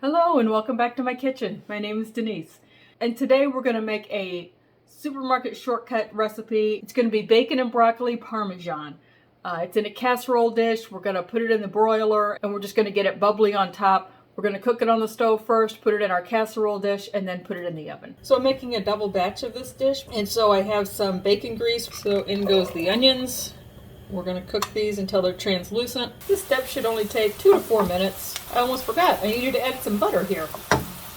Hello and welcome back to my kitchen. My name is Denise. And today we're going to make a supermarket shortcut recipe. It's going to be bacon and broccoli parmesan. It's in a casserole dish. We're going to put it in the broiler and we're just going to get it bubbly on top. We're going to cook it on the stove first, put it in our casserole dish, and then put it in the oven. So I'm making a double batch of this dish, and so I have some bacon grease. So in goes the onions. We're going to cook these until they're translucent. This step should only take 2 to 4 minutes. I almost forgot, I needed to add some butter here.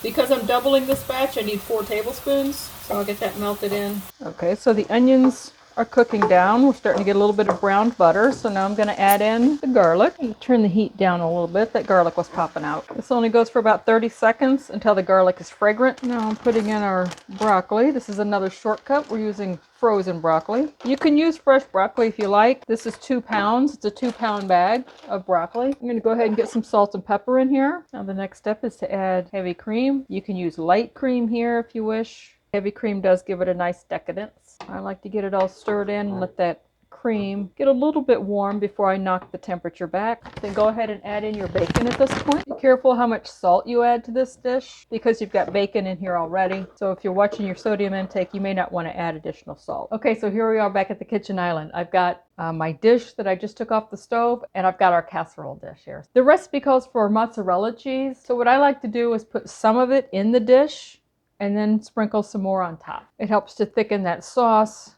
Because I'm doubling this batch, I need 4 tablespoons, so I'll get that melted in. Okay, so the onions are cooking down. We're starting to get a little bit of browned butter, so now I'm going to add in the garlic. Turn the heat down a little bit. That garlic was popping out. This only goes for about 30 seconds until the garlic is fragrant. Now I'm putting in our broccoli. This is another shortcut. We're using frozen broccoli. You can use fresh broccoli if you like. This is 2 pounds. It's a 2-pound bag of broccoli. I'm going to go ahead and get some salt and pepper in here. Now the next step is to add heavy cream. You can use light cream here if you wish. Heavy cream does give it a nice decadence. I like to get it all stirred in and let that cream get a little bit warm before I knock the temperature back. Then go ahead and add in your bacon at this point. Be careful how much salt you add to this dish because you've got bacon in here already. So if you're watching your sodium intake, you may not want to add additional salt. Okay, so here we are back at the kitchen island. I've got my dish that I just took off the stove, and I've got our casserole dish here. The recipe calls for mozzarella cheese. So what I like to do is put some of it in the dish and then sprinkle some more on top. It helps to thicken that sauce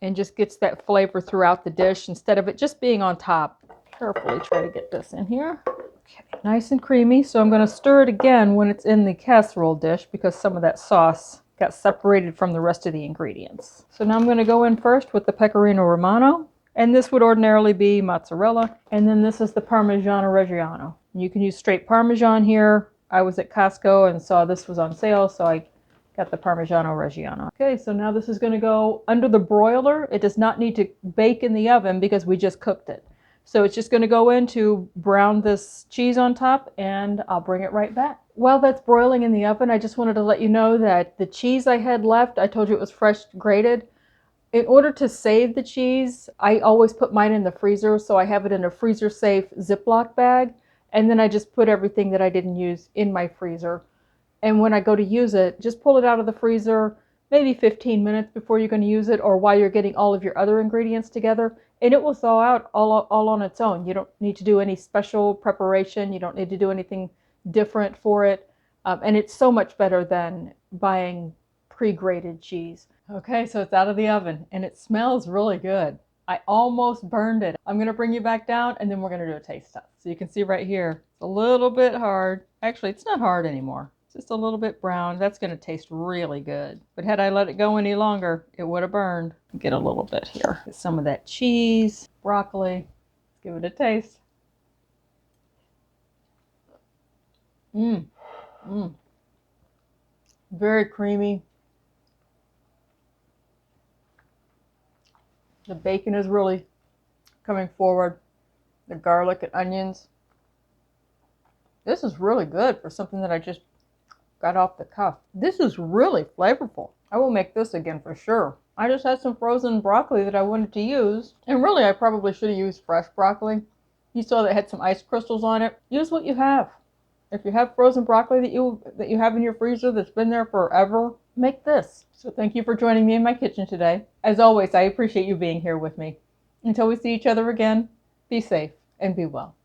and just gets that flavor throughout the dish instead of it just being on top. Carefully try to get this in here. Okay, nice and creamy. So I'm going to stir it again when it's in the casserole dish because some of that sauce got separated from the rest of the ingredients. So now I'm going to go in first with the Pecorino Romano. And this would ordinarily be mozzarella. And then this is the parmigiano reggiano. You can use straight Parmesan here. I was at Costco and saw this was on sale, so I got the Parmigiano Reggiano. Okay, so now this is going to go under the broiler. It does not need to bake in the oven because we just cooked it. So it's just going to go in to brown this cheese on top, and I'll bring it right back. While that's broiling in the oven, I just wanted to let you know that the cheese I had left, I told you it was fresh grated. In order to save the cheese, I always put mine in the freezer, so I have it in a freezer-safe Ziploc bag, and then I just put everything that I didn't use in my freezer. And when I go to use it, just pull it out of the freezer maybe 15 minutes before you're going to use it or while you're getting all of your other ingredients together, and it will thaw out all on its own. You don't need to do any special preparation. You don't need to do anything different for it. And it's so much better than buying pre-grated cheese. Okay, so it's out of the oven and it smells really good. I almost burned it. I'm going to bring you back down and then we're going to do a taste test. So you can see right here, it's a little bit hard. Actually, it's not hard anymore. Just a little bit brown. That's going to taste really good. But had I let it go any longer, it would have burned. Get a little bit here. Get some of that cheese, broccoli. Let's give it a taste. Very creamy. The bacon is really coming forward. The garlic and onions. This is really good for something that I just got off the cuff. This is really flavorful. I will make this again for sure. I just had some frozen broccoli that I wanted to use. And really, I probably should have used fresh broccoli. You saw that it had some ice crystals on it. Use what you have. If you have frozen broccoli that you have in your freezer that's been there forever, make this. So thank you for joining me in my kitchen today. As always, I appreciate you being here with me. Until we see each other again, be safe and be well.